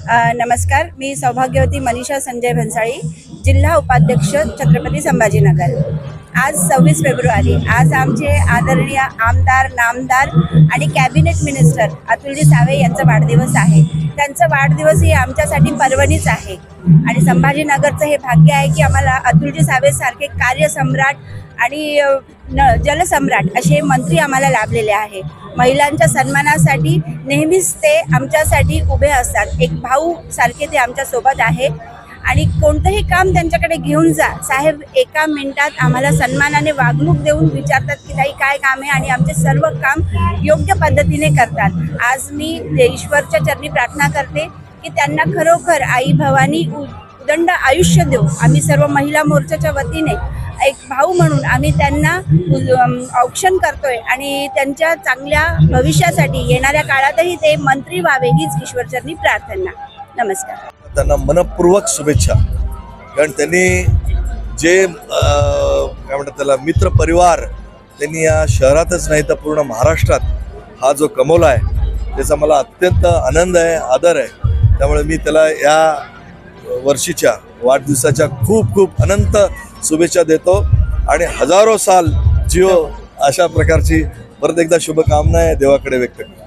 नमस्कार, मी सौभाग्यवती मनीषा संजय भन्साळी, जिल्हा उपाध्यक्ष छत्रपती संभाजीनगर। आज 26 फेब्रुवारी, आज आमचे आदरणीय आमदार, नामदार आणि कॅबिनेट मिनिस्टर अतुलजी सावे यांचा वाढदिवस आहे। त्यांचा वाढदिवस ही आमच्यासाठी पर्वणीच आहे आणि संभाजीनगरचं हे भाग्य आहे की आम्हाला अतुलजी सावे सारखे कार्यसम्राट आणि जलसम्राट असे मंत्री आम्हाला लाभलेले आहे। महिलांच्या सन्मानासाठी नेहमीच ते आमच्यासाठी उभे असतात। एक भाऊ सारखे ते आमच्या सोबत आहे आणि कोणतेही काम त्यांच्याकडे घेऊन जा साहेब, एका मिनिटात आम्हाला सन्मानाने वागणूक देऊन विचारतात की ताई काय काम आहे आणि आमचे सर्व काम योग्य पद्धतीने करतात। आज मी ईश्वरच्या चरणी प्रार्थना करते की त्यांना खरोखर आई भवानी उदंड आयुष्य देऊ। आम्ही सर्व महिला मोर्चाच्या वतीने एक भाऊ म्हणून आम्ही त्यांना औक्षण करतोय आणि त्यांच्या चांगल्या भविष्यासाठी येणाऱ्या काळातही ते मंत्री व्हावे हीच ईश्वरचरणी प्रार्थना। नमस्कार। त्यांना मनपूर्वक शुभेच्छा, कारण त्यांनी जे काय म्हणतात त्याला मित्र परिवार त्यांनी या शहरातच नाही तर पूर्ण महाराष्ट्रात हा जो कमवला आहे त्याचा मला अत्यंत आनंद आहे, आदर आहे। त्यामुळे मी त्याला या वर्षीच्या वाढदिवसाच्या खूप खूप अनंत शुभेच्छा देतो आणि हजारो साल जिओ अशा प्रकारची परत एकदा शुभकामना आहे देवाकडे व्यक्त करतो।